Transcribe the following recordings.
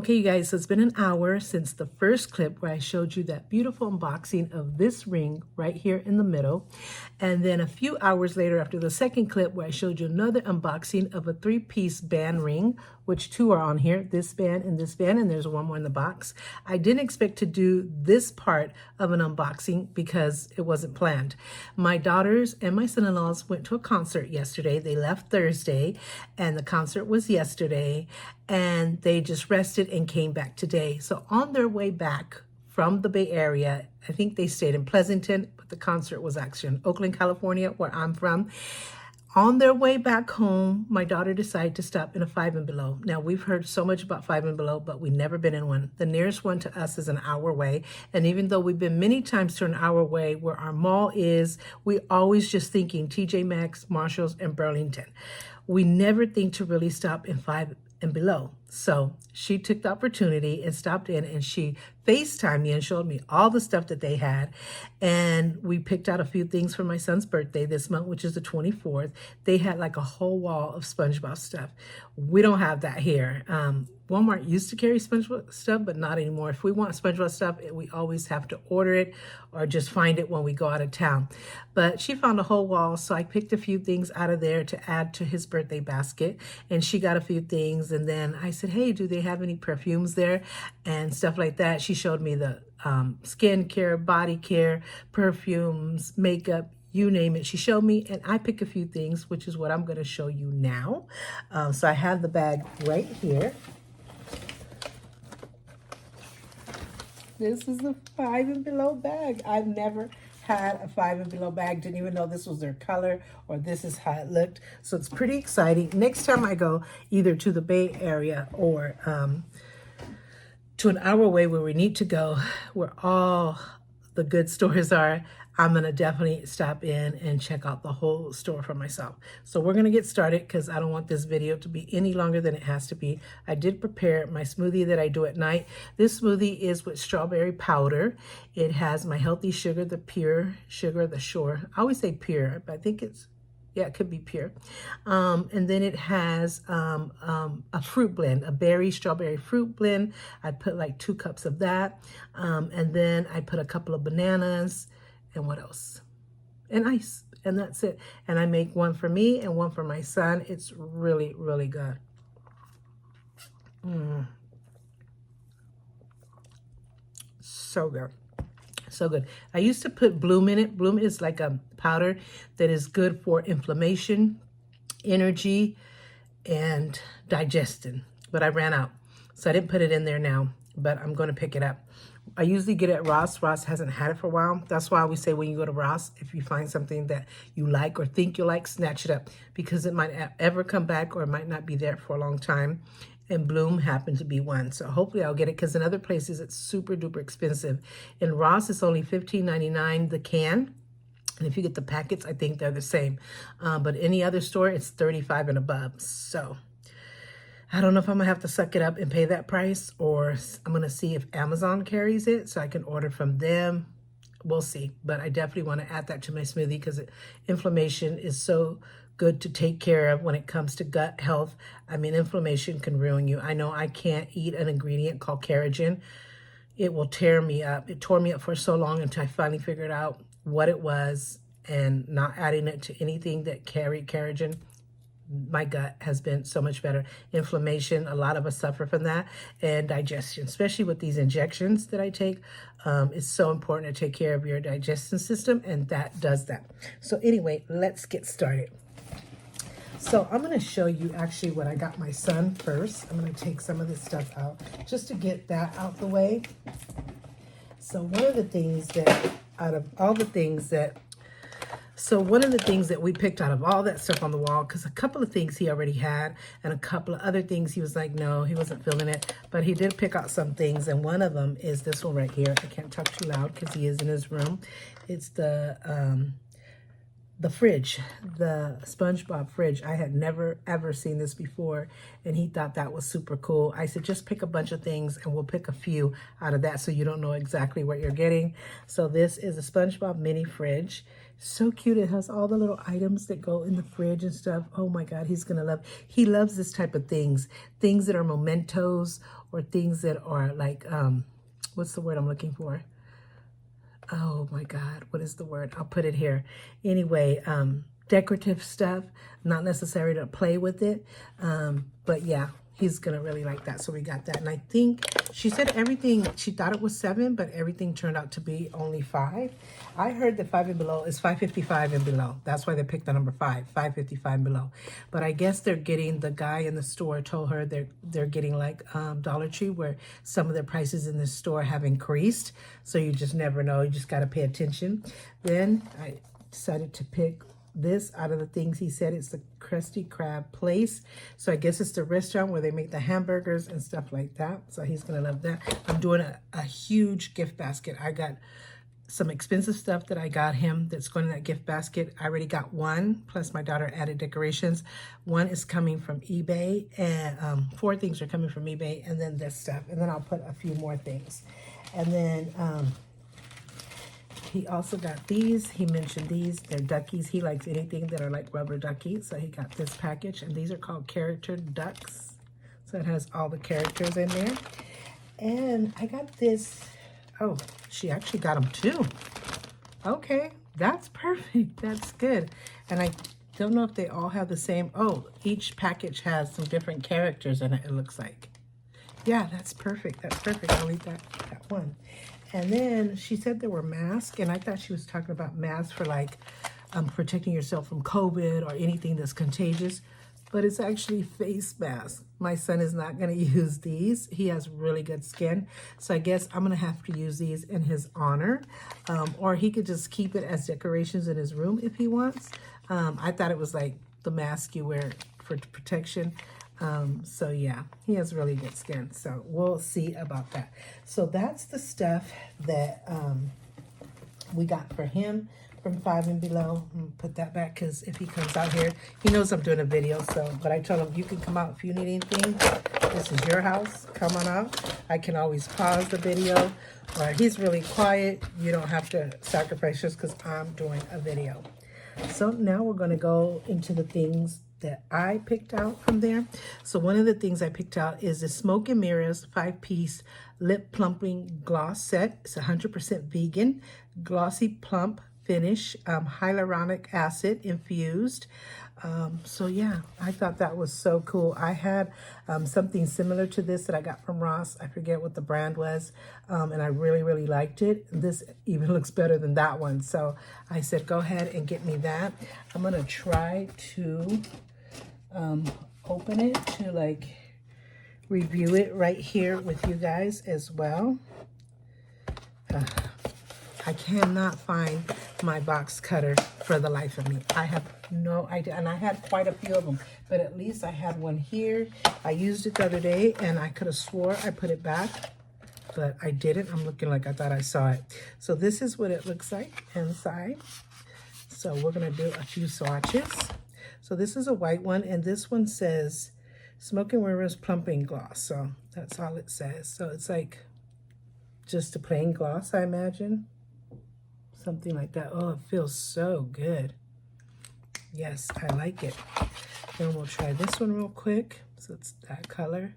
Okay, you guys, so it's been an hour since the first clip where I showed you that beautiful unboxing of this ring right here in the middle. And then a few hours later after the second clip where I showed you another unboxing of a three-piece band ring, which two are on here, this band, and there's one more in the box. I didn't expect to do this part of an unboxing because it wasn't planned. My daughters and my son-in-laws went to a concert yesterday. They left Thursday, and the concert was yesterday, and they just rested and came back today. So on their way back from the Bay Area, I think they stayed in Pleasanton, but the concert was actually in Oakland, California, where I'm from. On their way back home, my daughter decided to stop in a Five and Below. Now, we've heard so much about Five and Below, but we've never been in one. The nearest one to us is an hour away. And even though we've been many times to an hour away where our mall is, we always just thinking TJ Maxx, Marshalls, and Burlington. We never think to really stop in Five and Below. So she took the opportunity and stopped in, and she FaceTimed me and showed me all the stuff that they had. And we picked out a few things for my son's birthday this month, which is the 24th. They had like a whole wall of SpongeBob stuff. We don't have that here. Walmart used to carry SpongeBob stuff, but not anymore. If we want SpongeBob stuff, we always have to order it or just find it when we go out of town. But she found a whole wall, so I picked a few things out of there to add to his birthday basket. And she got a few things, and then I said, hey, do they have any perfumes there and stuff like that? She showed me the skin care, body care, perfumes, makeup, you name it. She showed me, and I picked a few things, which is what I'm going to show you now. So I have the bag right here. This is the Five and Below bag. I've never had a Five and Below bag. Didn't even know this was their color or this is how it looked. So it's pretty exciting. Next time I go either to the Bay Area or to an hour away where we need to go, where all the good stores are, I'm going to definitely stop in and check out the whole store for myself. So we're going to get started because I don't want this video to be any longer than it has to be. I did prepare my smoothie that I do at night. This smoothie is with strawberry powder. It has my healthy sugar, the pure sugar, the Shore. I always say pure, but I think it's, yeah, it could be pure. And then it has a fruit blend, a berry strawberry fruit blend. I put like 2 cups of that. And then I put a couple of bananas and what else? And ice. And that's it. And I make one for me and one for my son. It's really, really good. So good. So good. I used to put Bloom in it. Bloom is like a powder that is good for inflammation, energy, and digestion. But I ran out, so I didn't put it in there now, but I'm going to pick it up. I usually get it at Ross. Ross hasn't had it for a while. That's why we say when you go to Ross, if you find something that you like or think you like, snatch it up, because it might ever come back or it might not be there for a long time. And Bloom happened to be one. So hopefully I'll get it, because in other places it's super duper expensive. In Ross, it's only $15.99 the can. And if you get the packets, I think they're the same. But any other store, it's $35 and above. So I don't know if I'm gonna have to suck it up and pay that price, or I'm gonna see if Amazon carries it so I can order from them. We'll see. But I definitely want to add that to my smoothie because inflammation is so good to take care of when it comes to gut health. I mean, inflammation can ruin you. I know I can't eat an ingredient called Carrageen. It will tear me up. It tore me up for so long until I finally figured out what it was, and not adding it to anything that carried Carrageen. My gut has been so much better. Inflammation, a lot of us suffer from that, and digestion, especially with these injections that I take. It's so important to take care of your digestion system, and that does that. So anyway, let's get started. So I'm going to show you actually what I got my son first. I'm going to take some of this stuff out just to get that out the way. So one of the things that we picked out of all that stuff on the wall, because a couple of things he already had and a couple of other things he was like, no, he wasn't feeling it. But he did pick out some things, and one of them is this one right here. I can't talk too loud because he is in his room. It's the fridge, the SpongeBob fridge. I had never ever seen this before, and he thought that was super cool. I said, just pick a bunch of things and we'll pick a few out of that so you don't know exactly what you're getting. So this is a SpongeBob mini fridge. So cute. It has all the little items that go in the fridge and stuff. Oh my God, he's gonna love. He loves this type of things that are mementos or things that are like, what's the word I'm looking for? Oh my God, what is the word? I'll put it here. Anyway, decorative stuff, not necessary to play with it. But yeah, he's gonna really like that. So we got that. And I think she said everything, she thought it was 7, but everything turned out to be only 5. I heard that 5 and below is $5.55 and below. That's why they picked the number 5, $5.55 and below. But I guess they're getting, the guy in the store told her they're getting like Dollar Tree, where some of their prices in the store have increased. So you just never know. You just got to pay attention. Then I decided to pick this out of the things he said. It's the Krusty Krab place. So I guess it's the restaurant where they make the hamburgers and stuff like that. So he's gonna love that. I'm doing a huge gift basket. I got some expensive stuff that I got him that's going in that gift basket. I already got one, plus my daughter added decorations. One is coming from eBay, and 4 things are coming from eBay, and then this stuff. And then I'll put a few more things. And then he also got these. He mentioned these. They're duckies. He likes anything that are like rubber duckies. So he got this package, and these are called character ducks. So it has all the characters in there. And I got this. Oh, she actually got them too. Okay, that's perfect. That's good. And I don't know if they all have the same. Oh, each package has some different characters in it, it looks like. Yeah, that's perfect. That's perfect. I'll leave that one. And then she said there were masks, and I thought she was talking about masks for like protecting yourself from COVID or anything that's contagious, but it's actually face masks. My son is not going to use these. He has really good skin, so I guess I'm going to have to use these in his honor, or he could just keep it as decorations in his room if he wants. I thought it was like the mask you wear for protection. So yeah, he has really good skin, so we'll see about that. So that's the stuff that we got for him from 5 and below. Put that back, because if he comes out here, he knows I'm doing a video. So, but I told him, you can come out if you need anything. This is your house. Come on out. I can always pause the video, or he's really quiet. You don't have to sacrifice just because I'm doing a video. So now we're going to go into the things that I picked out from there. So one of the things I picked out is the Smoke and Mirrors 5-piece lip plumping gloss set. It's 100% vegan, glossy plump finish, hyaluronic acid infused. So yeah, I thought that was so cool. I had something similar to this that I got from Ross. I forget what the brand was, and I really, really liked it. This even looks better than that one. So I said, go ahead and get me that. I'm gonna try to open it to like review it right here with you guys as well. I cannot find my box cutter for the life of me. I have no idea, and I had quite a few of them, but at least I had one here. I used it the other day, and I could have swore I put it back, but I didn't. I'm looking like I thought I saw it. So this is what it looks like inside. So we're gonna do a few swatches. So this is a white one, and this one says Smoke and Mirrors Plumping Gloss. So that's all it says. So it's like just a plain gloss, I imagine. Something like that. Oh, it feels so good. Yes, I like it. Then we'll try this one real quick. So it's that color.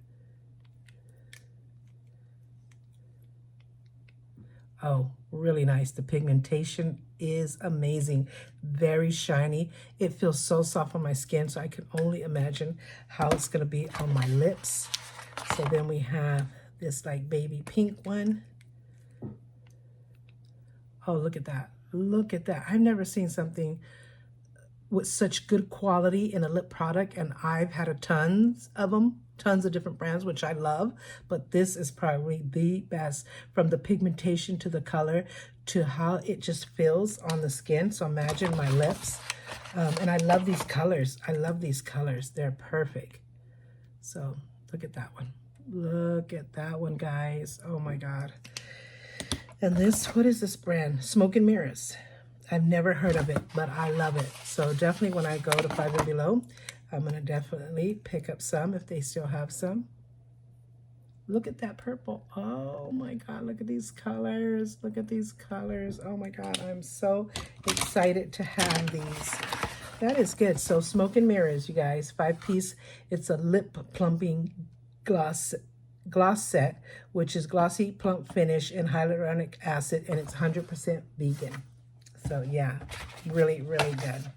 Oh, really nice. The pigmentation is amazing. Very shiny. It feels so soft on my skin, so I can only imagine how it's going to be on my lips. So then we have this like baby pink one. Oh, look at that. Look at that. I've never seen something with such good quality in a lip product, and I've had a tons of them, tons of different brands, which I love, but this is probably the best, from the pigmentation to the color to how it just feels on the skin. So imagine my lips. And I love these colors. I love these colors. They're perfect. So look at that one. Look at that one, guys. Oh my God. And this, what is this brand? Smoke and Mirrors. I've never heard of it, but I love it. So definitely when I go to 5 and below, I'm gonna definitely pick up some if they still have some. Look at that purple. Oh my God, look at these colors. Look at these colors. Oh my God, I'm so excited to have these. That is good. So Smoke and Mirrors, you guys, 5-piece. It's a lip plumping gloss gloss set, which is glossy plump finish and hyaluronic acid, and it's 100% vegan. So yeah, really, really good.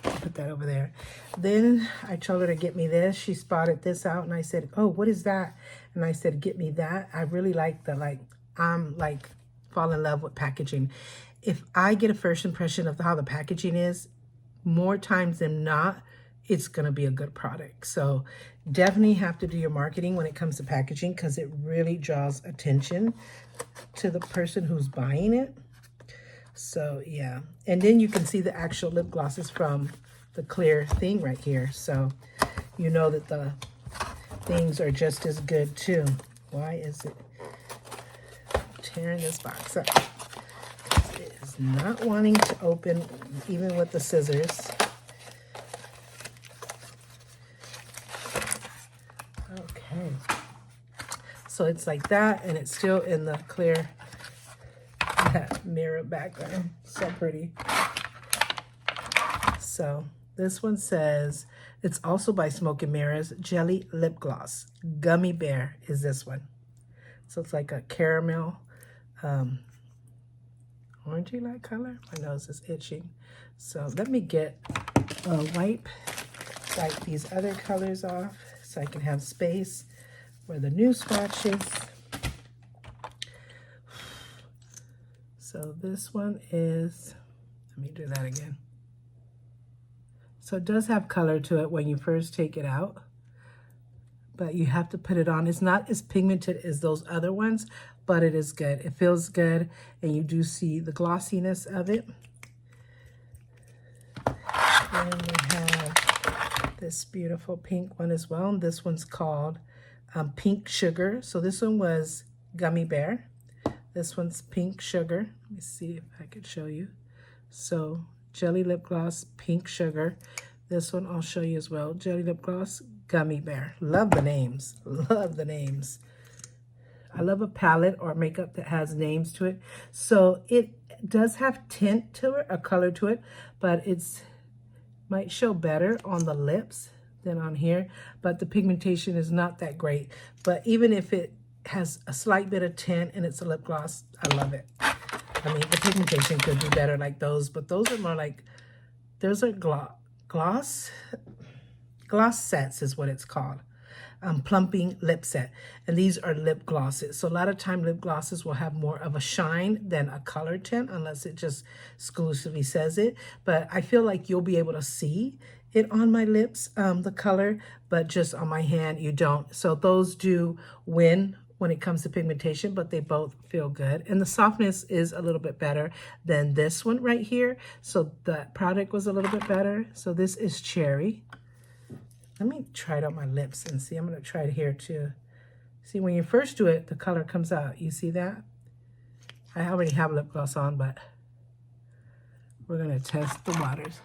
Put that over there. Then I told her to get me this. She spotted this out and I said, oh, what is that? And I said, get me that. I really like the, I'm fall in love with packaging. If I get a first impression of how the packaging is, more times than not, it's going to be a good product. So definitely have to do your marketing when it comes to packaging, because it really draws attention to the person who's buying it. So yeah, and then you can see the actual lip glosses from the clear thing right here. So you know that the things are just as good too. Why is it tearing this box up? It is not wanting to open even with the scissors. Okay, so it's like that, and it's still in the clear that mirror background. So pretty. So this one says, it's also by Smoke and Mirrors, Jelly Lip Gloss. Gummy Bear is this one. So it's like a caramel, orangey like color. My nose is itching. So let me get a wipe, wipe these other colors off so I can have space for the new swatches. So this one is, let me do that again. So it does have color to it when you first take it out, but you have to put it on. It's not as pigmented as those other ones, but it is good. It feels good, and you do see the glossiness of it. And we have this beautiful pink one as well. And this one's called Pink Sugar. So this one was Gummy Bear. This one's Pink Sugar. Let me see if I could show you. So Jelly Lip Gloss, Pink Sugar. This one I'll show you as well. Jelly Lip Gloss, Gummy Bear. Love the names. Love the names. I love a palette or makeup that has names to it. So it does have tint to it, a color to it, but it's might show better on the lips than on here. But the pigmentation is not that great. But even if it has a slight bit of tint and it's a lip gloss, I love it. I mean, the pigmentation could be better like those, but those are more like, those are gloss sets is what it's called. Plumping lip set. And these are lip glosses. So a lot of time lip glosses will have more of a shine than a color tint, unless it just exclusively says it. But I feel like you'll be able to see it on my lips, the color, but just on my hand, you don't. So those do win when it comes to pigmentation, but they both feel good. And the softness is a little bit better than this one right here. So the product was a little bit better. So this is Cherry. Let me try it on my lips and see. I'm gonna try it here too. See, when you first do it, the color comes out. You see that? I already have lip gloss on, but we're gonna test the waters.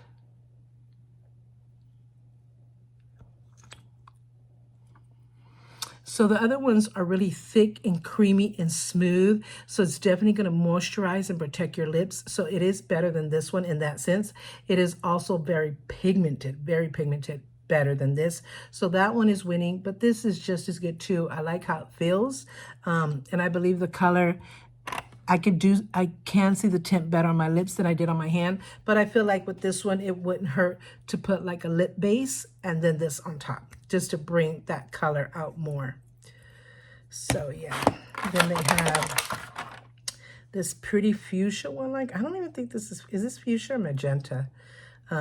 So the other ones are really thick and creamy and smooth. So it's definitely going to moisturize and protect your lips. So it is better than this one in that sense. It is also very pigmented, better than this. So that one is winning, but this is just as good too. I like how it feels. And I believe the color, I can see the tint better on my lips than I did on my hand, but I feel like with this one, it wouldn't hurt to put like a lip base and then this on top, just to bring that color out more. So yeah, then they have this pretty fuchsia one. Like, I don't even think this is this fuchsia or magenta?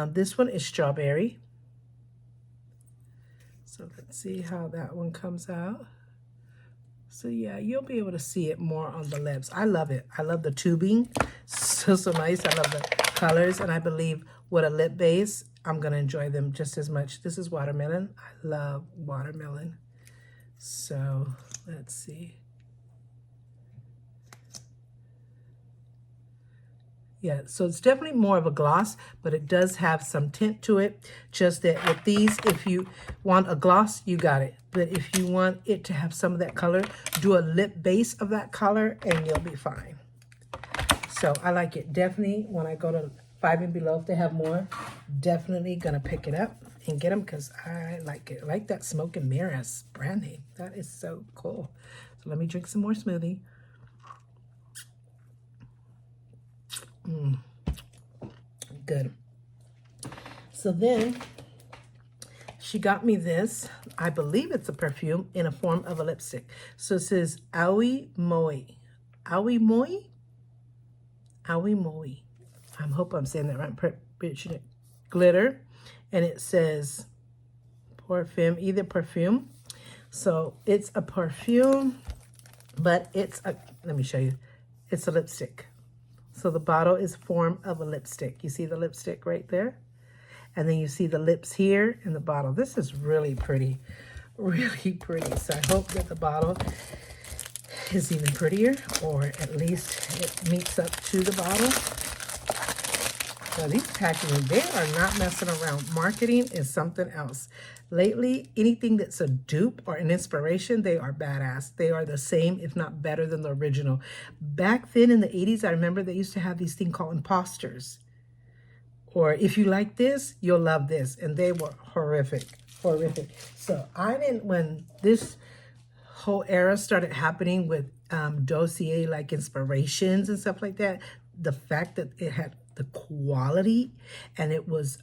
This one is Strawberry. So let's see how that one comes out. So yeah, you'll be able to see it more on the lips. I love it. I love the tubing. So nice. I love the colors. And I believe with a lip base, I'm going to enjoy them just as much. This is Watermelon. I love Watermelon. So let's see. Yeah, so it's definitely more of a gloss, but it does have some tint to it. Just that with these, if you want a gloss, you got it. But if you want it to have some of that color, do a lip base of that color and you'll be fine. So I like it. Definitely when I go to 5 and Below, if they have more, definitely gonna pick it up and get them because I like it. I like that Smoke and Mirrors brand name. That is so cool. So let me drink some more smoothie. Good. So then she got me this. I believe it's a perfume in a form of a lipstick. So it says Aoi Moi. Aoi Moi? Aoi Moi. I hope I'm saying that right. Glitter. And it says perfume, either perfume. So it's a perfume, but it's a, let me show you. It's a lipstick. So the bottle is form of a lipstick. You see the lipstick right there? And then you see the lips here in the bottle. This is really pretty, really pretty. So I hope that the bottle is even prettier, or at least it meets up to the bottle. So these packaging, they are not messing around. Marketing is something else. Lately, anything that's a dupe or an inspiration, they are badass. They are the same, if not better than the original. Back then in the 80s, I remember they used to have these things called imposters. Or if you like this, you'll love this. And they were horrific, horrific. So I didn't, when this whole era started happening with dossier like inspirations and stuff like that, the fact that it had the quality and it was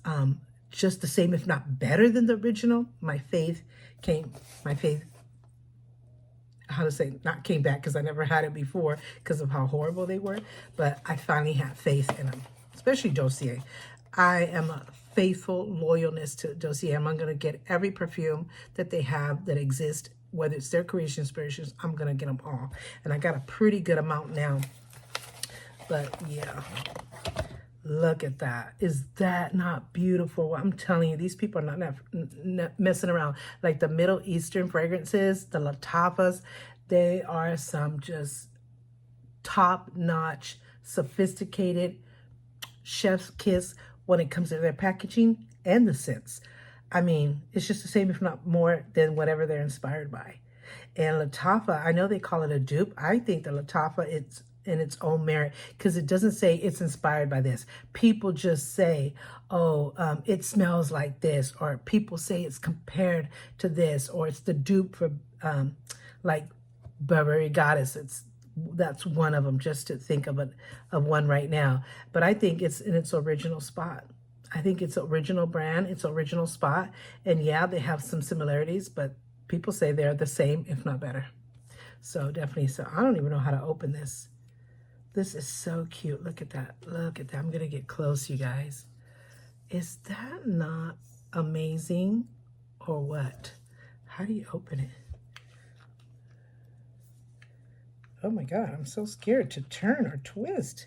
just the same, if not better than the original, my faith, how to say, not came back because I never had it before because of how horrible they were, but I finally had faith in them, especially Dossier. I am a faithful loyalness to Dossier. I'm going to get every perfume that they have that exists, whether it's their creation inspirations, I'm going to get them all. And I got a pretty good amount now. But yeah, look at that. Is that not beautiful? I'm telling you, these people are not messing around. Like the Middle Eastern fragrances, the Latifahs, they are some just top-notch, sophisticated chef's kiss when it comes to their packaging and the scents. I mean, it's just the same, if not more, than whatever they're inspired by. And Latifah, I know they call it a dupe. I think the Latifah, it's in its own merit because it doesn't say it's inspired by this. People just say, oh, it smells like this, or people say it's compared to this, or it's the dupe for like Burberry Goddess. That's one of them, just to think of one right now. But I think it's in its original spot. I think it's original brand, its original spot. And yeah, they have some similarities, but people say they're the same, if not better. So definitely, so I don't even know how to open this. This is so cute. Look at that. Look at that. I'm going to get close, you guys. Is that not amazing or what? How do you open it? Oh my God, I'm so scared to turn or twist.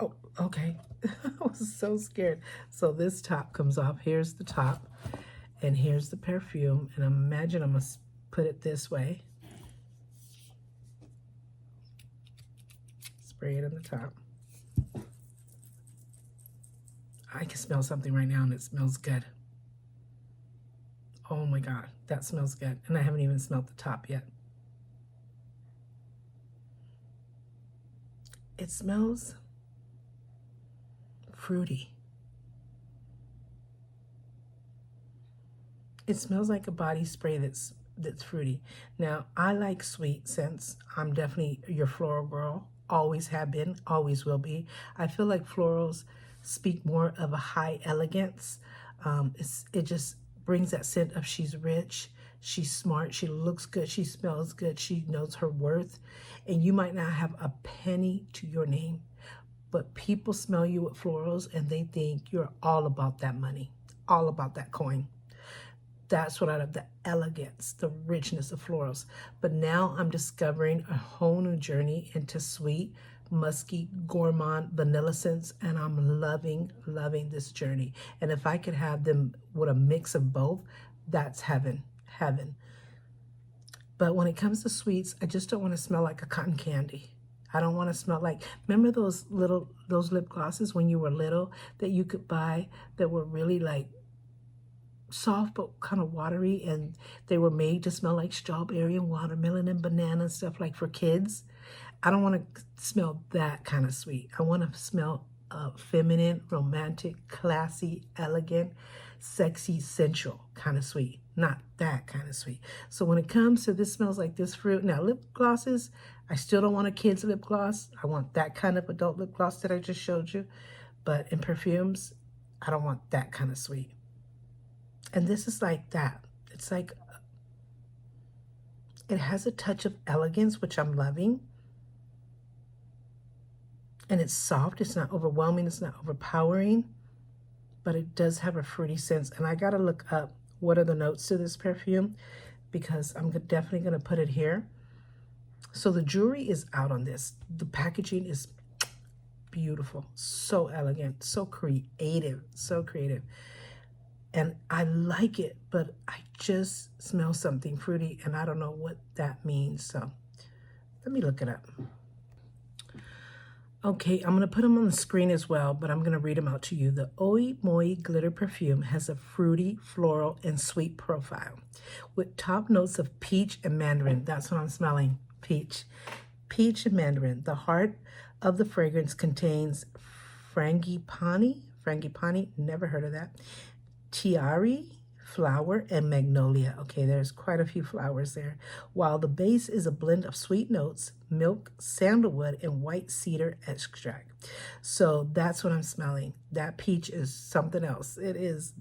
Oh, okay. I was so scared. So this top comes off. Here's the top, and here's the perfume. And imagine I'm going to put it this way. Spray it on the top. I can smell something right now, and it smells good. Oh my God, that smells good. And I haven't even smelled the top yet. It smells fruity. It smells like a body spray that's fruity. Now, I like sweet scents. I'm definitely your floral girl. Always have been, always will be. I feel like florals speak more of a high elegance. It just brings that scent of she's rich, she's smart, she looks good, she smells good, she knows her worth. And you might not have a penny to your name, but people smell you with florals and they think you're all about that money, all about that coin. That's what I love, the elegance, the richness of florals. But now I'm discovering a whole new journey into sweet, musky, gourmand vanilla scents, and I'm loving this journey. And if I could have them with a mix of both, that's heaven. But when it comes to sweets, I just don't want to smell like a cotton candy. I don't want to smell like, remember those lip glosses when you were little that you could buy that were really like soft but kind of watery, and they were made to smell like strawberry and watermelon and banana and stuff, like for kids? I don't want to smell that kind of sweet. I want to smell feminine, romantic, classy, elegant, sexy, sensual kind of sweet, not that kind of sweet. So when it comes to this smells like this fruit, now lip glosses, I still don't want a kid's lip gloss. I want that kind of adult lip gloss that I just showed you. But in perfumes, I don't want that kind of sweet. And this is like that. It's like, it has a touch of elegance, which I'm loving. And it's soft, it's not overwhelming, it's not overpowering, but it does have a fruity sense. And I gotta look up what are the notes to this perfume, because I'm definitely gonna put it here. So the jewelry is out on this. The packaging is beautiful, so elegant, so creative, so creative. And I like it, but I just smell something fruity and I don't know what that means. So let me look it up. Okay, I'm going to put them on the screen as well, but I'm going to read them out to you. The Oi Moi Glitter Perfume has a fruity, floral, and sweet profile with top notes of peach and mandarin. That's what I'm smelling, peach. Peach and mandarin. The heart of the fragrance contains frangipani, never heard of that, tiare, flower, and magnolia. Okay, there's quite a few flowers there. While the base is a blend of sweet notes, milk, sandalwood, and white cedar extract. So that's what I'm smelling. That peach is something else. It is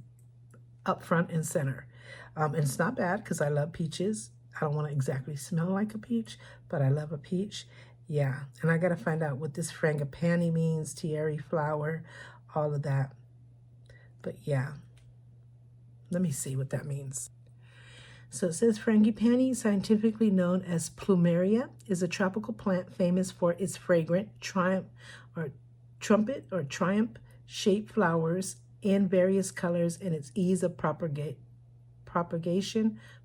up front and center. And it's not bad because I love peaches. I don't want to exactly smell like a peach, but I love a peach. Yeah, and I got to find out what this frangipani means, tiare flower, all of that. But yeah. Let me see what that means. So it says frangipani, scientifically known as plumeria, is a tropical plant famous for its fragrant trumpet or triumph shaped flowers in various colors and its ease of propagation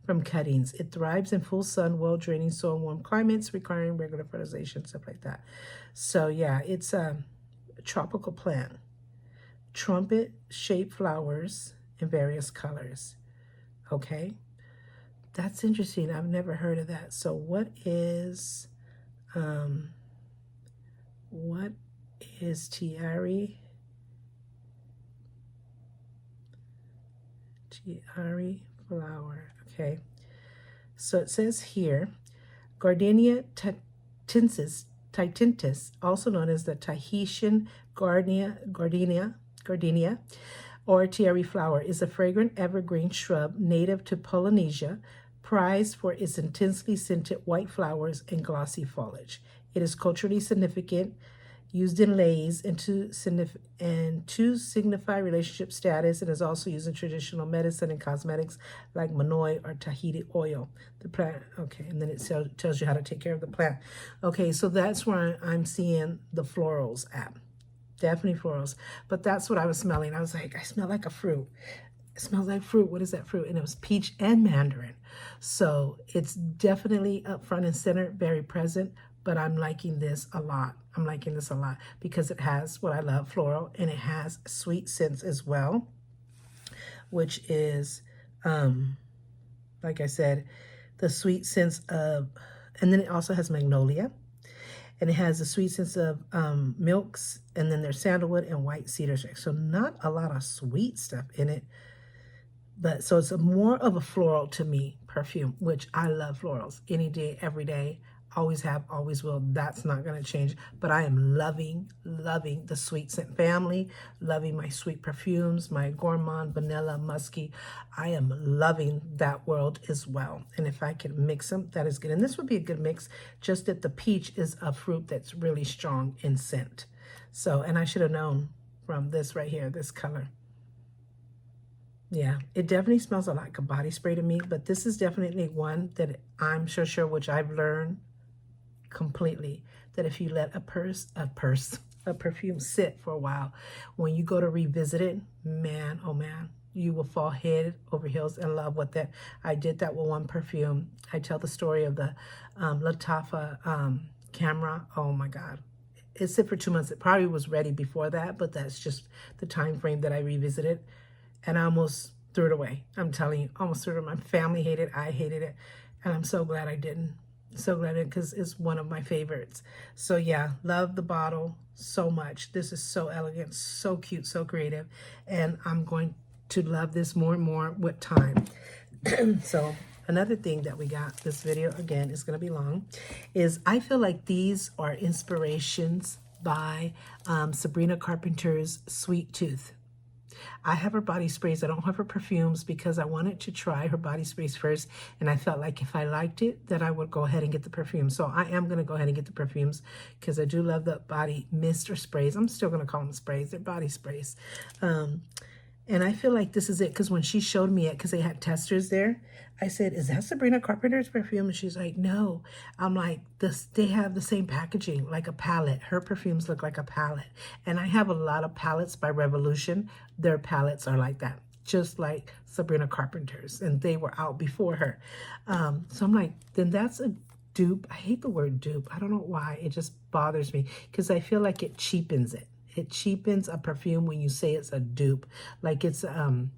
from cuttings. It thrives in full sun, well-draining soil, warm climates, requiring regular fertilization, stuff like that. So yeah, it's a tropical plant. Trumpet shaped flowers in various colors. Okay, that's interesting. I've never heard of that. So what is tiare? Tiare flower. Okay, so it says here, Gardenia titintis, also known as the Tahitian gardenia, or tiare flower, is a fragrant evergreen shrub native to Polynesia, prized for its intensely scented white flowers and glossy foliage. It is culturally significant, used in leis and to signify relationship status, and is also used in traditional medicine and cosmetics like Manoi or Tahiti oil. The plant, okay, and then it tells you how to take care of the plant. Okay, so that's where I'm seeing the florals at. Definitely florals, but that's what I was smelling. I was like, I smell like a fruit. It smells like fruit. What is that fruit? And it was peach and mandarin. So it's definitely up front and center, very present, but I'm liking this a lot. I'm liking this a lot because it has what I love, floral, and it has sweet scents as well, which is, like I said, the sweet sense of, and then it also has magnolia. And it has the sweet sense of milks, and then there's sandalwood and white cedar. So not a lot of sweet stuff in it. But so it's more of a floral to me perfume, which I love florals any day, every day. Always have, always will. That's not going to change. But I am loving the sweet scent family, loving my sweet perfumes, my gourmand, vanilla, musky. I am loving that world as well. And if I can mix them, that is good. And this would be a good mix, just that the peach is a fruit that's really strong in scent. So, and I should have known from this right here, this color. Yeah, it definitely smells like a body spray to me, but this is definitely one that I'm sure, which I've learned completely, that if you let a perfume sit for a while, when you go to revisit it, man, oh man, you will fall head over heels in love with it. I did that with one perfume. I tell the story of the Lattafa camera. Oh my God. It sit for 2 months. It probably was ready before that, but that's just the time frame that I revisited. And I almost threw it away. I'm telling you, almost threw it away. My family hated it. I hated it. And I'm so glad I didn't. So glad because it's one of my favorites. So yeah, love the bottle so much. This is so elegant, so cute, so creative. And I'm going to love this more and more with time. So another thing that we got, this video again is going to be long, is I feel like these are inspirations by Sabrina Carpenter's Sweet Tooth. I have her body sprays. I don't have her perfumes because I wanted to try her body sprays first, and I felt like if I liked it, then I would go ahead and get the perfume. So I am going to go ahead and get the perfumes because I do love the body mist or sprays. I'm still going to call them sprays. They're body sprays. And I feel like this is it because when she showed me it, because they had testers there, I said, is that Sabrina Carpenter's perfume? And she's like, no. I'm like, they have the same packaging, like a palette. Her perfumes look like a palette. And I have a lot of palettes by Revolution. Their palettes are like that, just like Sabrina Carpenter's. And they were out before her. So I'm like, then that's a dupe. I hate the word dupe. I don't know why. It just bothers me because I feel like it cheapens it. It cheapens a perfume when you say it's a dupe, like it's a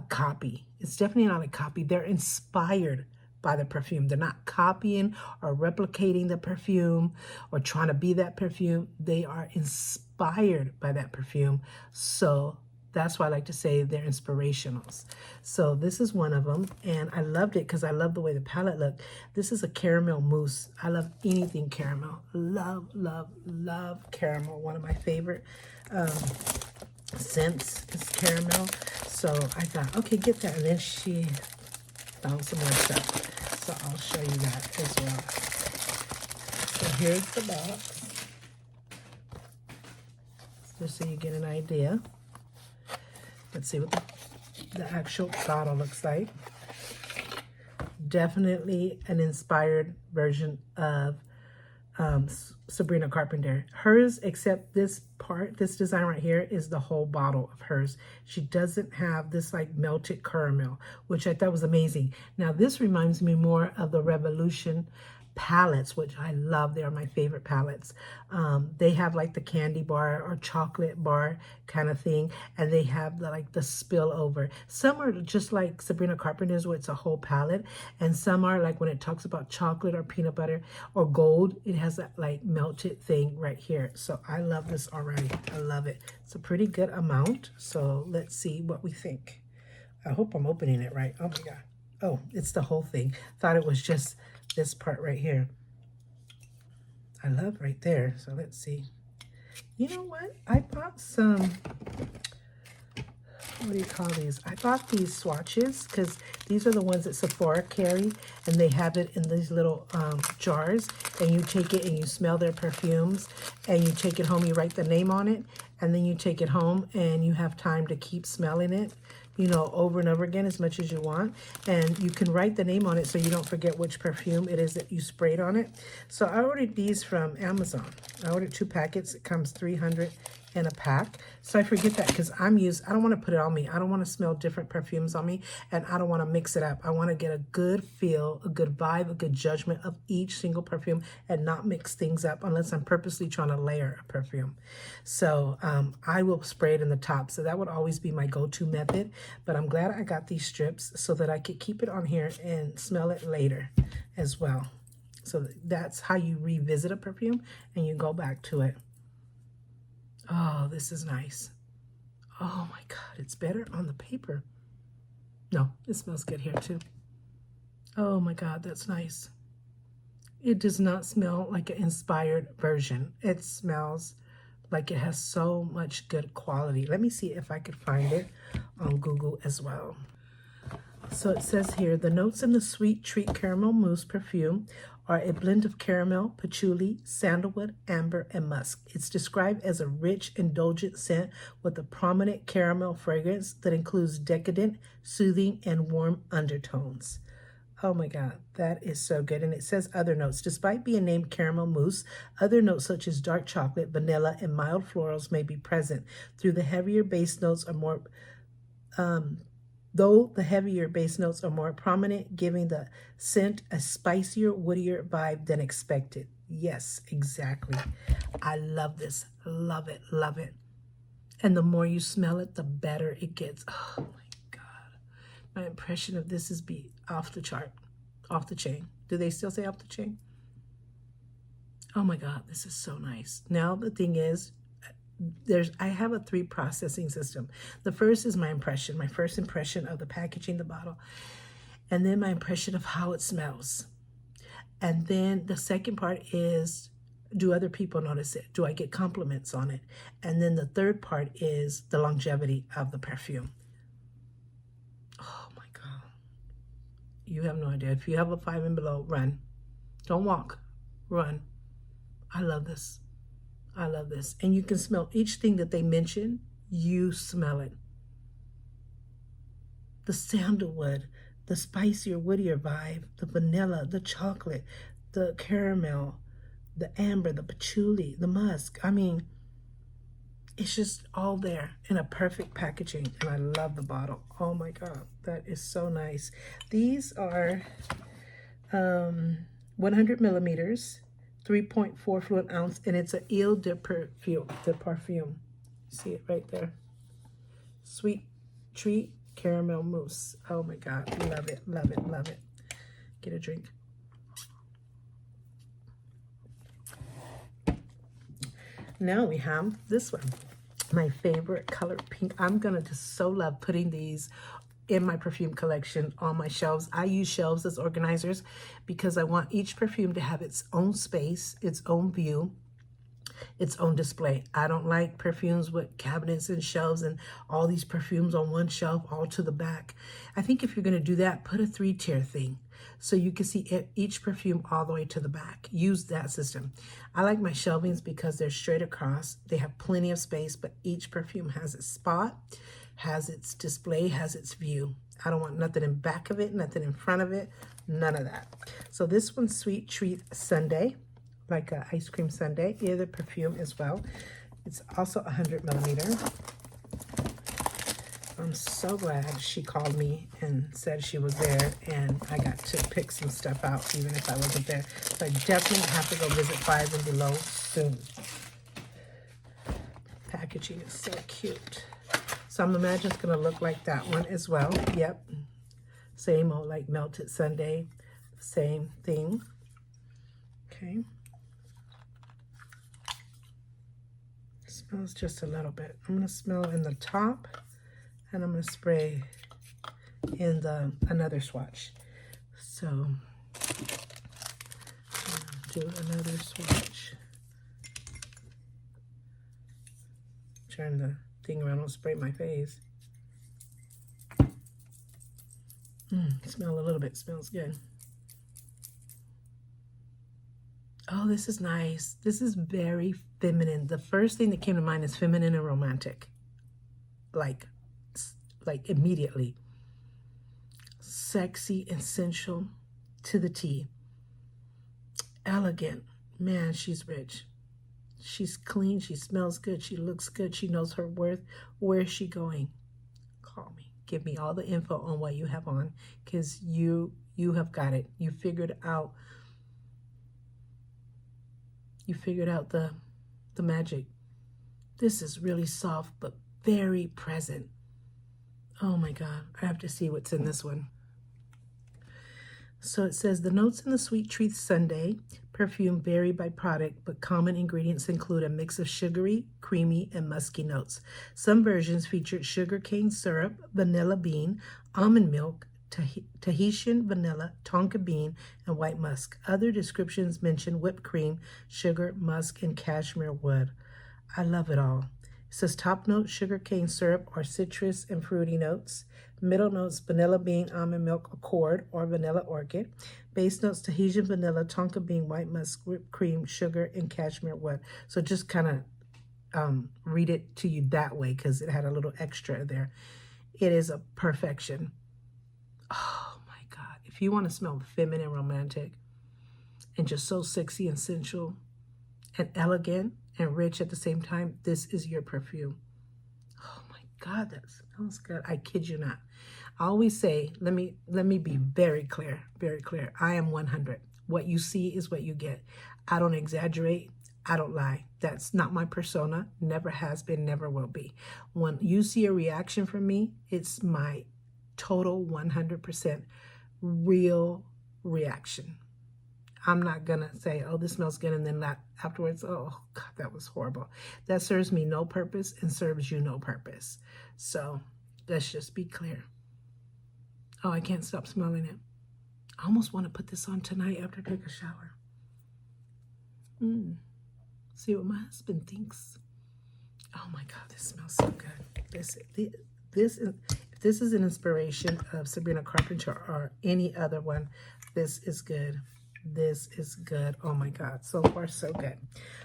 copy. It's definitely not a copy. They're inspired by the perfume. They're not copying or replicating the perfume or trying to be that perfume. They are inspired by that perfume. So that's why I like to say they're inspirationals. So this is one of them, and I loved it because I love the way the palette looked. This is a caramel mousse. I love anything caramel. Love, love, love caramel. One of my favorite scents is caramel. So I thought, okay, get that. And then she found some more stuff. So I'll show you that as well. So here's the box. Just so you get an idea. Let's see what the actual bottle looks like. Definitely an inspired version of Sabrina Carpenter. Hers, except this part, this design right here, is the whole bottle of hers. She doesn't have this like melted caramel, which I thought was amazing. Now this reminds me more of the Revolution palettes, which I love. They are my favorite palettes. They have like the candy bar or chocolate bar kind of thing, and they have like the spillover. Some are just like Sabrina Carpenter's, where it's a whole palette, and some are like when it talks about chocolate or peanut butter or gold, it has that like melted thing right here. So I love this already. I love it. It's a pretty good amount. So let's see what we think. I hope I'm opening it right. Oh my God. Oh, it's the whole thing. Thought it was just this part right here. I love right there. So let's see. You know what? I bought some, what do you call these? I bought these swatches because these are the ones that Sephora carry, and they have it in these little jars, and you take it and you smell their perfumes, and you take it home, you write the name on it, and then you take it home and you have time to keep smelling it, you know, over and over again as much as you want. And you can write the name on it so you don't forget which perfume it is that you sprayed on it. So I ordered these from Amazon. I ordered 2 packets. It comes 300 in a pack. So I forget that because I don't want to put it on me. I don't want to smell different perfumes on me, and I don't want to mix it up. I want to get a good feel, a good vibe, a good judgment of each single perfume and not mix things up unless I'm purposely trying to layer a perfume. So I will spray it in the top. So that would always be my go-to method. But I'm glad I got these strips so that I could keep it on here and smell it later as well. So that's how you revisit a perfume and you go back to it. Oh, this is nice. Oh my God, it's better on the paper. No, it smells good here too. Oh my God, that's nice. It does not smell like an inspired version. It smells like it has so much good quality. Let me see if I could find it on Google as well. So it says here, the notes in the Sweet Treat Caramel Mousse perfume are a blend of caramel, patchouli, sandalwood, amber, and musk. It's described as a rich, indulgent scent with a prominent caramel fragrance that includes decadent, soothing, and warm undertones. Oh my God, that is so good. And it says other notes. Despite being named caramel mousse, other notes such as dark chocolate, vanilla, and mild florals may be present. Though the heavier base notes are more prominent, giving the scent a spicier, woodier vibe than expected. Yes, exactly. I love this. Love it. Love it. And the more you smell it, the better it gets. Oh my God. My impression of this is be off the chart, off the chain. Do they still say off the chain? Oh my God, this is so nice. Now the thing is, I have a 3 processing system. The first is my impression, my first impression of the packaging, the bottle, and then my impression of how it smells. And then the second part is, do other people notice it? Do I get compliments on it? And then the third part is the longevity of the perfume. Oh my God. You have no idea. If you have a 5 and below, run. Don't walk, run. I love this. I love this. And you can smell each thing that they mention. You smell it. The sandalwood, the spicier, woodier vibe, the vanilla, the chocolate, the caramel, the amber, the patchouli, the musk. I mean, it's just all there in a perfect packaging. And I love the bottle. Oh my God, that is so nice. These are 100 millimeters, 3.4 fluid ounce, and it's an Ile de Parfum. See it right there. Sweet treat caramel mousse. Oh my God, love it, love it, love it. Get a drink. Now we have this one, my favorite color, pink. I'm gonna just so love putting these in my perfume collection on my shelves. I use shelves as organizers because I want each perfume to have its own space, its own view, its own display. I don't like perfumes with cabinets and shelves and all these perfumes on one shelf all to the back. I think if you're going to do that, put a 3-tier thing so you can see each perfume all the way to the back. Use that system. I like my shelvings because they're straight across. They have plenty of space, but each perfume has its spot, has its display, has its view. I don't want nothing in back of it, nothing in front of it, none of that. So this one's Sweet Treat Sundae, like an ice cream sundae, either perfume as well. It's also 100 millimeter. I'm so glad she called me and said she was there, and I got to pick some stuff out even if I wasn't there. So I definitely have to go visit 5 and below soon. Packaging is so cute. So I'm imagining it's gonna look like that one as well. Yep, same old like melted sundae, same thing. Okay. Smells just a little bit. I'm gonna smell in the top, and I'm gonna spray in the another swatch. So do another swatch. Turn the thing around, don't spray my face. Smell a little bit, smells good. Oh, this is nice. This is very feminine. The first thing that came to mind is feminine and romantic. Like immediately. Sexy and sensual to the T. Elegant. Man, she's rich. She's clean. She smells good. She looks good. She knows her worth. Where is she going? Call me. Give me all the info on what you have on, because you have got it. You figured out. You figured out the magic. This is really soft, but very present. Oh my God, I have to see what's in this one. So it says, the notes in the Sweet Treat Sundae perfume vary by product, but common ingredients include a mix of sugary, creamy, and musky notes. Some versions featured sugarcane syrup, vanilla bean, almond milk, Tahitian vanilla, tonka bean, and white musk. Other descriptions mention whipped cream, sugar, musk, and cashmere wood. I love it all. It says top note, sugarcane syrup or citrus and fruity notes. Middle notes, vanilla bean, almond milk, accord, or vanilla orchid. Base notes, Tahitian vanilla, tonka bean, white musk, whipped cream, sugar, and cashmere wood. So just kind of read it to you that way because it had a little extra there. It is a perfection. Oh my God. If you want to smell feminine, romantic, and just so sexy and sensual and elegant and rich at the same time, this is your perfume. Oh my God, that smells good. I kid you not. I always say, let me be very clear, very clear. I am 100. What you see is what you get. I don't exaggerate. I don't lie. That's not my persona. Never has been, never will be. When you see a reaction from me, it's my total 100% real reaction. I'm not gonna say, oh, this smells good, and then not afterwards, oh God, that was horrible. That serves me no purpose and serves you no purpose. So let's just be clear. Oh, I can't stop smelling it. I almost want to put this on tonight after I take a shower. See what my husband thinks. Oh my God, this smells so good. This is an inspiration of Sabrina Carpenter or any other one, this is good. This is good. Oh my God, so far so good.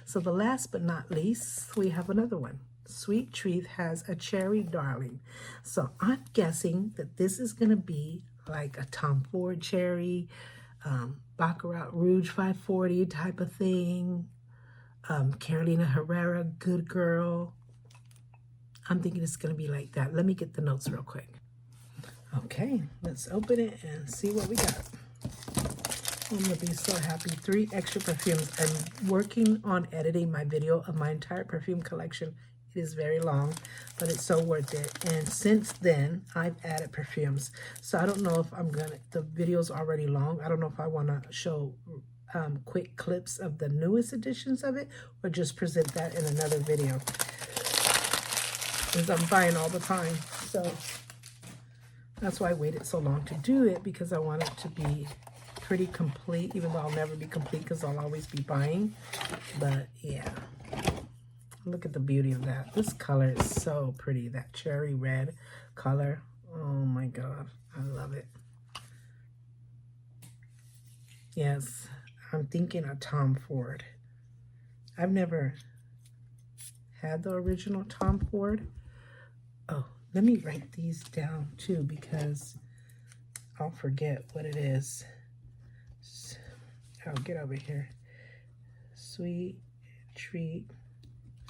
So the last but not least, we have another one. Sweet Treat has a Cherry Darling. So I'm guessing that this is going to be like a Tom Ford Cherry, Baccarat Rouge 540 type of thing. Carolina Herrera, Good Girl. I'm thinking it's going to be like that. Let me get the notes real quick. Okay, let's open it and see what we got. I'm going to be so happy. 3 extra perfumes. I'm working on editing my video of my entire perfume collection. It is very long, but it's so worth it. And since then, I've added perfumes. So I don't know if I'm going to, the video's already long. I don't know if I want to show quick clips of the newest editions of it or just present that in another video. Because I'm buying all the time. So that's why I waited so long to do it, because I want it to be pretty complete, even though I'll never be complete because I'll always be buying. But yeah, look at the beauty of that. This color is so pretty, that cherry red color. Oh my God, I love it. Yes, I'm thinking of Tom Ford. I've never had the original Tom Ford. Oh, let me write these down too, because I'll forget what it is. I'll get over here. Sweet Treat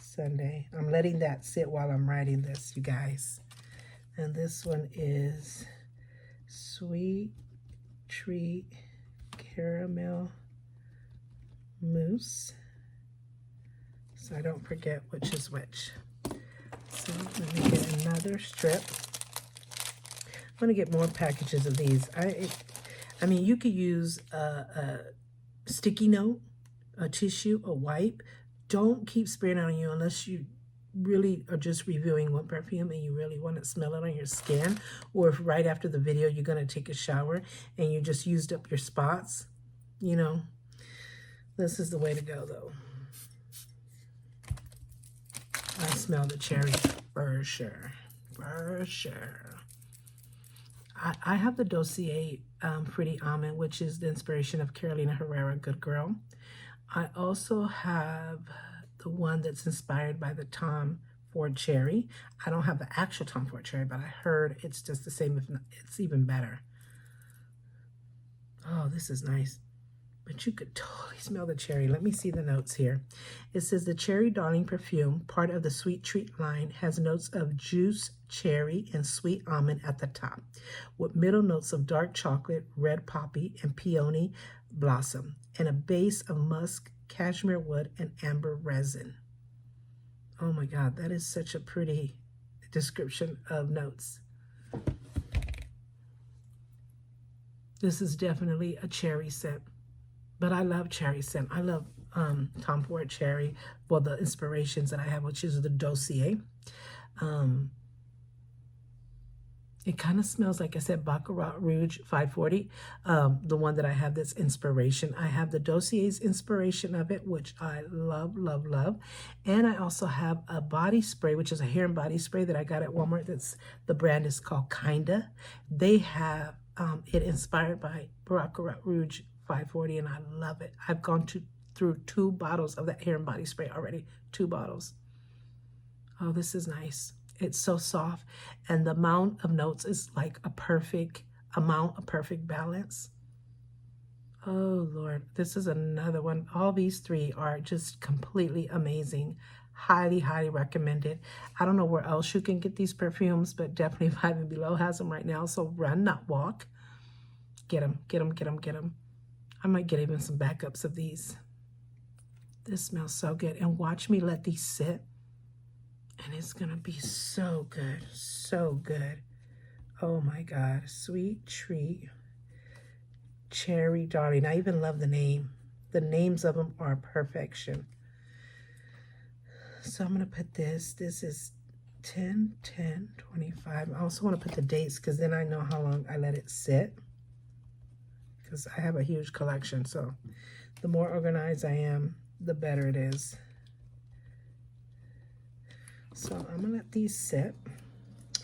Sunday. I'm letting that sit while I'm writing this, you guys. And this one is Sweet Treat Caramel Mousse. So I don't forget which is which. So let me get another strip. I'm going to get more packages of these. I mean, you could use a sticky note, a tissue, a wipe. Don't keep spraying it on you unless you really are just reviewing one perfume and you really want to smell it on your skin, or if right after the video you're going to take a shower and you just used up your spots, you know. This is the way to go, though. I smell the cherry for sure, for sure. I have the Dossier Pretty Almond, which is the inspiration of Carolina Herrera, Good Girl. I also have the one that's inspired by the Tom Ford Cherry. I don't have the actual Tom Ford Cherry, but I heard it's just the same, if not, it's even better. Oh, this is nice. But you could totally smell the cherry. Let me see the notes here. It says the Cherry Darling perfume, part of the Sweet Treat line, has notes of juice, cherry, and sweet almond at the top, with middle notes of dark chocolate, red poppy, and peony blossom, and a base of musk, cashmere wood, and amber resin. Oh my God, that is such a pretty description of notes. This is definitely a cherry scent. But I love cherry scent. I love Tom Ford Cherry, well, the inspirations that I have, which is the Dossier. It kind of smells, like I said, Baccarat Rouge 540, the one that I have that's inspiration. I have the Dossier's inspiration of it, which I love, love, love. And I also have a body spray, which is a hair and body spray that I got at Walmart. The brand is called Kinda. They have it inspired by Baccarat Rouge 540, and I love it. I've gone through 2 bottles of that hair and body spray already. 2 bottles. Oh, this is nice. It's so soft, and the amount of notes is like a perfect amount, a perfect balance. Oh Lord, this is another one. All these 3 are just completely amazing. Highly, highly recommended. I don't know where else you can get these perfumes, but definitely Five and Below has them right now. So run, not walk. Get them, get them, get them, get them. I might get even some backups of these. This smells so good. And watch me let these sit. And it's going to be so good. So good. Oh my God. Sweet Treat Cherry Darling. I even love the name. The names of them are perfection. So I'm going to put this. This is 10, 10, 25. I also want to put the dates because then I know how long I let it sit. Because I have a huge collection. So the more organized I am, the better it is. So I'm going to let these sit.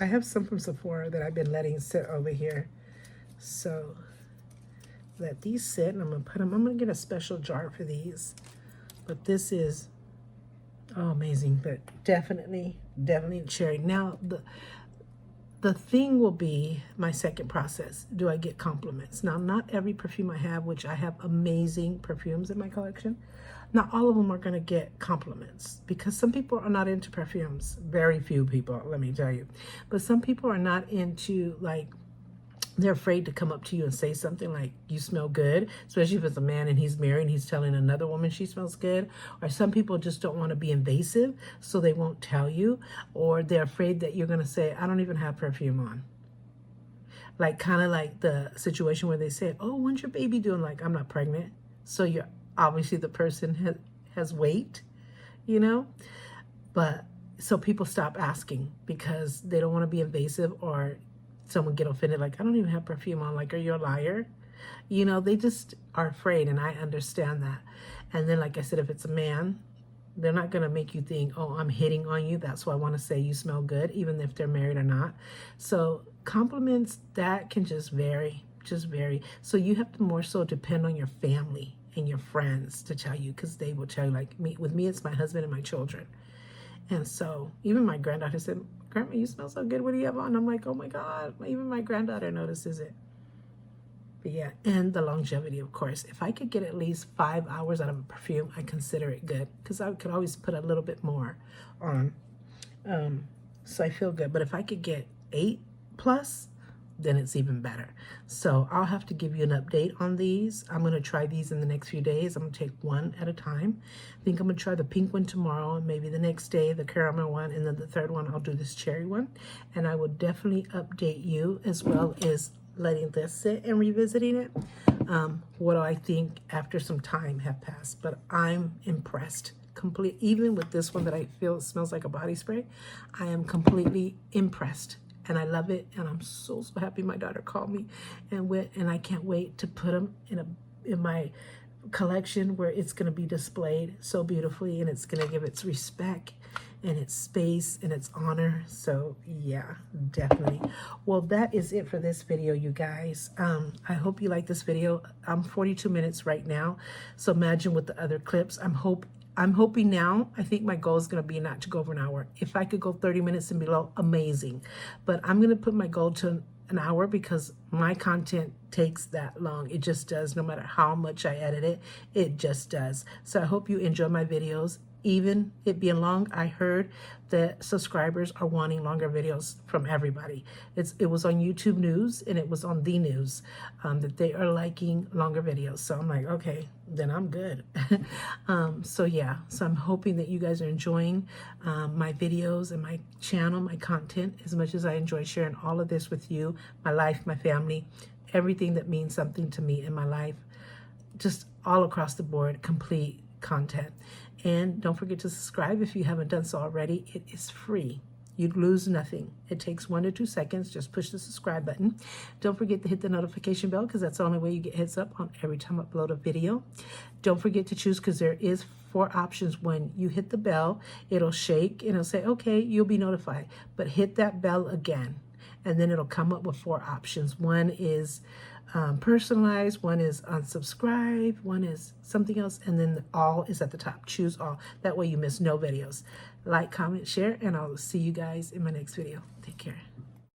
I have some from Sephora that I've been letting sit over here. So let these sit, and I'm going to put them, I'm going to get a special jar for these. But this is, oh, amazing. But definitely cherry. Now, the thing will be my second process. Do I get compliments? Now, not every perfume I have, which I have amazing perfumes in my collection, not all of them are going to get compliments because some people are not into perfumes. Very few people, let me tell you. But some people are not into, like, they're afraid to come up to you and say something like, you smell good, especially if it's a man and he's married and he's telling another woman she smells good. Or some people just don't want to be invasive, so they won't tell you. Or they're afraid that you're going to say, I don't even have perfume on. Like, kind of like the situation where they say, oh, when's your baby doing? Like, I'm not pregnant. So you're obviously the person has weight, you know? But so people stop asking because they don't want to be invasive, or someone get offended, like, I don't even have perfume on, like, are you a liar? You know, they just are afraid, and I understand that. And then, like I said, if it's a man, they're not going to make you think, oh, I'm hitting on you. That's why I want to say you smell good, even if they're married or not. So compliments, that can just vary, So you have to more so depend on your family and your friends to tell you, because they will tell you, like, with me, it's my husband and my children. And so even my granddaughter said, Grandma, you smell so good. What do you have on? I'm like, oh my God, even my granddaughter notices it. But yeah, and the longevity, of course. If I could get at least 5 hours out of a perfume, I consider it good, because I could always put a little bit more on. So I feel good. But if I could get 8 plus, then it's even better. So I'll have to give you an update on these. I'm going to try these in the next few days. I'm going to take one at a time. I think I'm going to try the pink one tomorrow, and maybe the next day the caramel one, and then the third one I'll do this cherry one. And I will definitely update you, as well as letting this sit and revisiting it. What do I think after some time have passed? But I'm impressed. Even with this one that I feel smells like a body spray, I am completely impressed. And I love it, and I'm so happy my daughter called me and went, and I can't wait to put them in my collection where it's going to be displayed so beautifully, and it's going to give its respect and its space and its honor. So yeah, definitely. Well, that is it for this video, you guys. I hope you like this video. I'm 42 minutes right now, so imagine with the other clips. I'm hoping now, I think my goal is going to be not to go over an hour. If I could go 30 minutes and below, amazing. But I'm going to put my goal to an hour because my content takes that long. It just does. No matter how much I edit it, it just does. So I hope you enjoy my videos. Even it being long, I heard that subscribers are wanting longer videos from everybody. It was on YouTube News, and it was on the news that they are liking longer videos. So I'm like, okay, then I'm good. So yeah, so I'm hoping that you guys are enjoying my videos and my channel, my content, as much as I enjoy sharing all of this with you, my life, my family, everything that means something to me in my life, just all across the board, complete content. And don't forget to subscribe if you haven't done so already. It is free. You'd lose nothing. It takes 1 to 2 seconds. Just push the subscribe button. Don't forget to hit the notification bell, because that's the only way you get heads up on every time I upload a video. Don't forget to choose, because there is 4 options. When you hit the bell, it'll shake and it'll say, okay, you'll be notified. But hit that bell again, and then it'll come up with 4 options. One is personalized, one is unsubscribe, one is something else, and then all is at the top. Choose all. That way you miss no videos. Like, comment, share, and I'll see you guys in my next video. Take care.